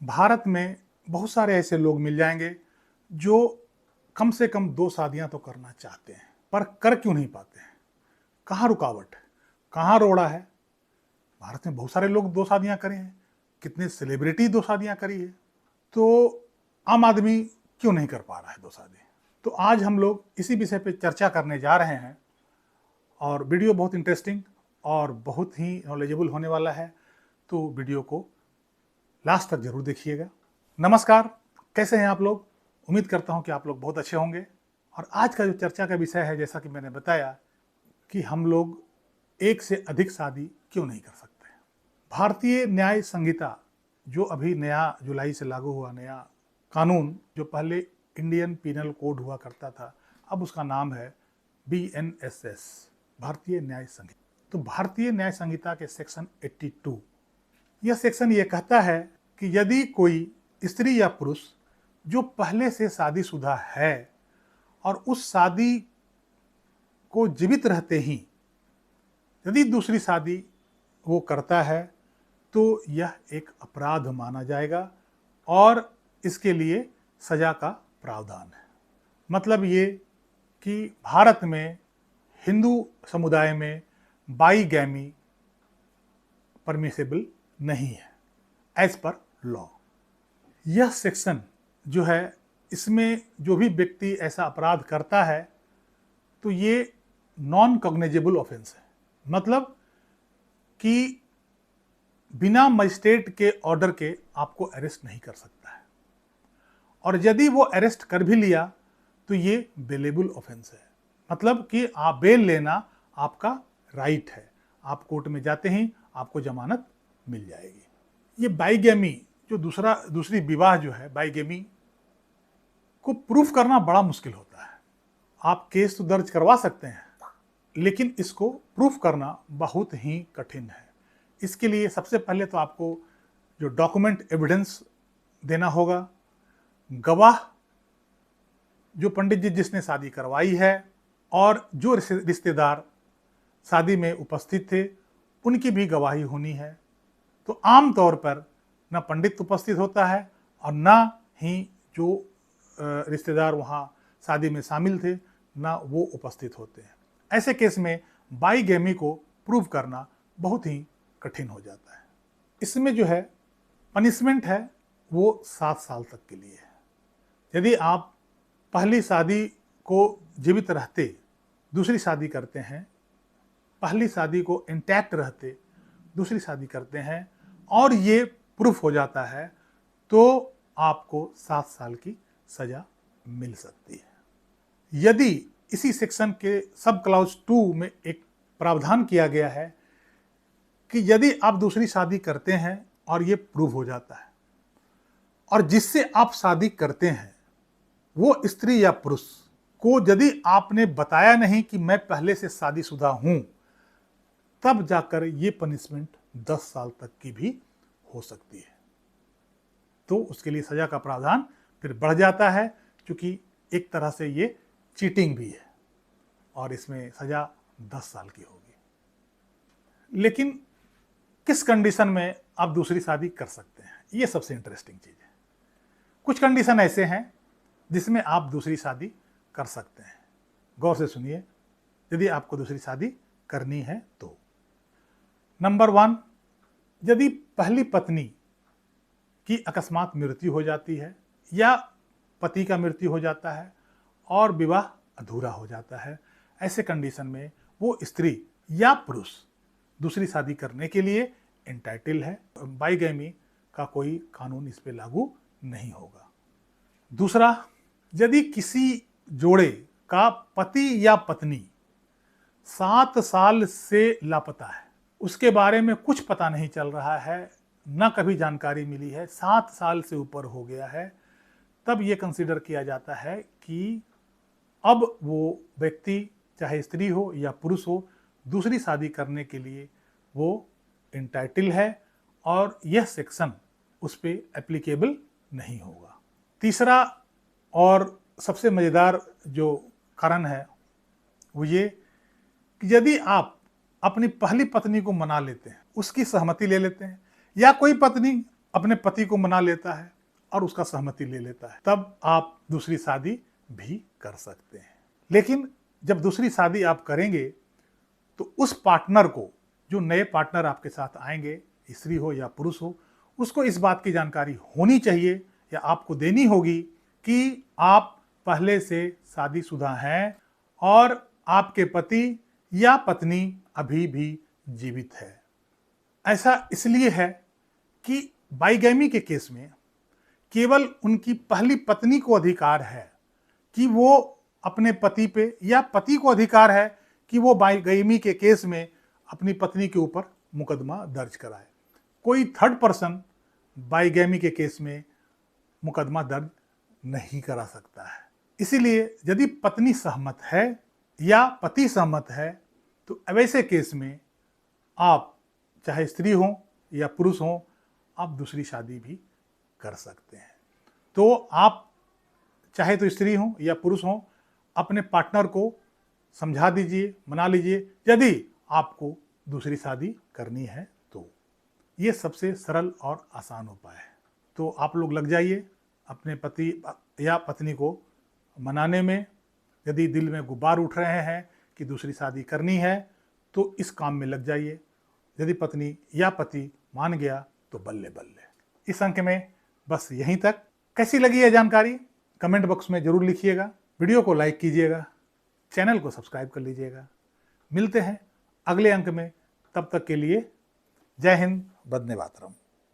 भारत में बहुत सारे ऐसे लोग मिल जाएंगे जो कम से कम 2 शादियां तो करना चाहते हैं, पर कर क्यों नहीं पाते हैं? कहाँ रुकावट है? कहाँ रोड़ा है? भारत में बहुत सारे लोग 2 शादियां करे हैं, कितने सेलिब्रिटी 2 शादियां करी है, तो आम आदमी क्यों नहीं कर पा रहा है 2 शादी? तो आज हम लोग इसी विषय पे चर्चा करने जा रहे हैं और वीडियो बहुत इंटरेस्टिंग और बहुत ही नॉलेजेबल होने वाला है, तो वीडियो को लास्ट तक जरूर देखिएगा। नमस्कार, कैसे हैं आप लोग? उम्मीद करता हूं कि आप लोग बहुत अच्छे होंगे। और आज का जो चर्चा का विषय है, जैसा कि मैंने बताया कि हम लोग एक से अधिक शादी क्यों नहीं कर सकते। भारतीय न्याय संहिता, जो अभी नया जुलाई से लागू हुआ नया कानून, जो पहले इंडियन पीनल कोड हुआ करता था, अब उसका नाम है BNSS, भारतीय न्याय संहिता। तो भारतीय न्याय संहिता के सेक्शन 82, यह सेक्शन ये कहता है कि यदि कोई स्त्री या पुरुष जो पहले से शादीशुदा है और उस शादी को जीवित रहते ही यदि दूसरी शादी वो करता है, तो यह एक अपराध माना जाएगा और इसके लिए सजा का प्रावधान है। मतलब ये कि भारत में हिंदू समुदाय में बाईगैमी परमिसेबल नहीं है एज पर लॉ। यह सेक्शन जो है, इसमें जो भी व्यक्ति ऐसा अपराध करता है तो ये नॉन कॉग्निजेबल ऑफेंस है। मतलब कि बिना मजिस्ट्रेट के ऑर्डर के आपको अरेस्ट नहीं कर सकता है, और यदि वो अरेस्ट कर भी लिया तो ये बेलेबल ऑफेंस है। मतलब कि आप बेल लेना आपका राइट है, आप कोर्ट में जाते ही आपको जमानत मिल जाएगी। ये बाईगैमी जो दूसरी विवाह जो है, बाईगैमी को प्रूफ करना बड़ा मुश्किल होता है। आप केस तो दर्ज करवा सकते हैं, लेकिन इसको प्रूफ करना बहुत ही कठिन है। इसके लिए सबसे पहले तो आपको जो डॉक्यूमेंट एविडेंस देना होगा, गवाह जो पंडित जी जिसने शादी करवाई है और जो रिश्तेदार शादी में उपस्थित थे, उनकी भी गवाही होनी है। तो आम तौर पर न पंडित उपस्थित होता है और न ही जो रिश्तेदार वहाँ शादी में शामिल थे, ना वो उपस्थित होते हैं। ऐसे केस में बाईगैमी को प्रूव करना बहुत ही कठिन हो जाता है। इसमें जो है पनिशमेंट है वो 7 साल तक के लिए है। यदि आप पहली शादी को जीवित रहते दूसरी शादी करते हैं, पहली शादी को इंटैक्ट रहते दूसरी शादी करते हैं और ये प्रूफ हो जाता है, तो आपको 7 साल की सजा मिल सकती है। यदि इसी सेक्शन के सब क्लॉज 2 में एक प्रावधान किया गया है कि यदि आप दूसरी शादी करते हैं और ये प्रूव हो जाता है और जिससे आप शादी करते हैं वो स्त्री या पुरुष को यदि आपने बताया नहीं कि मैं पहले से शादीशुदा हूं, तब जाकर ये पनिशमेंट 10 साल तक की भी हो सकती है। तो उसके लिए सजा का प्रावधान फिर बढ़ जाता है, क्योंकि एक तरह से ये चीटिंग भी है और इसमें सजा 10 साल की होगी। लेकिन किस कंडीशन में आप दूसरी शादी कर सकते हैं, ये सबसे इंटरेस्टिंग चीज है। कुछ कंडीशन ऐसे हैं जिसमें आप दूसरी शादी कर सकते हैं। गौर से सुनिए, यदि आपको दूसरी शादी करनी है तो। नंबर 1, यदि पहली पत्नी की अकस्मात मृत्यु हो जाती है या पति का मृत्यु हो जाता है और विवाह अधूरा हो जाता है, ऐसे कंडीशन में वो स्त्री या पुरुष दूसरी शादी करने के लिए एंटाइटल है। बाईगैमी का कोई कानून इस पे लागू नहीं होगा। दूसरा, यदि किसी जोड़े का पति या पत्नी 7 साल से लापता है, उसके बारे में कुछ पता नहीं चल रहा है, न कभी जानकारी मिली है, 7 साल से ऊपर हो गया है, तब ये कंसीडर किया जाता है कि अब वो व्यक्ति, चाहे स्त्री हो या पुरुष हो, दूसरी शादी करने के लिए वो एंटाइटल है और यह सेक्शन उस पर एप्लीकेबल नहीं होगा। तीसरा और सबसे मज़ेदार जो कारण है वो ये कि यदि आप अपनी पहली पत्नी को मना लेते हैं, उसकी सहमति ले लेते हैं, या कोई पत्नी अपने पति को मना लेता है और उसका सहमति ले लेता है, तब आप दूसरी शादी भी कर सकते हैं। लेकिन जब दूसरी शादी आप करेंगे तो उस पार्टनर को, जो नए पार्टनर आपके साथ आएंगे, स्त्री हो या पुरुष हो, उसको इस बात की जानकारी होनी चाहिए या आपको देनी होगी कि आप पहले से शादीशुदा हैं और आपके पति या पत्नी अभी भी जीवित है। ऐसा इसलिए है कि बाइगैमी के केस में केवल उनकी पहली पत्नी को अधिकार है कि वो अपने पति पे, या पति को अधिकार है कि वो बाइगैमी के केस में अपनी पत्नी के ऊपर मुकदमा दर्ज कराए। कोई थर्ड पर्सन बाइगैमी के केस में मुकदमा दर्ज नहीं करा सकता है। इसीलिए यदि पत्नी सहमत है या पति सहमत है तो वैसे केस में आप चाहे स्त्री हो या पुरुष हो, आप दूसरी शादी भी कर सकते हैं। तो आप चाहे तो स्त्री हो या पुरुष हो, अपने पार्टनर को समझा दीजिए, मना लीजिए यदि आपको दूसरी शादी करनी है तो। ये सबसे सरल और आसान उपाय है। तो आप लोग लग जाइए अपने पति या पत्नी को मनाने में। यदि दिल में गुब्बार उठ रहे हैं कि दूसरी शादी करनी है तो इस काम में लग जाइए। यदि पत्नी या पति मान गया तो बल्ले बल्ले। इस अंक में बस यहीं तक। कैसी लगी यह जानकारी कमेंट बॉक्स में जरूर लिखिएगा। वीडियो को लाइक कीजिएगा, चैनल को सब्सक्राइब कर लीजिएगा। मिलते हैं अगले अंक में, तब तक के लिए जय हिंद, वंदे मातरम।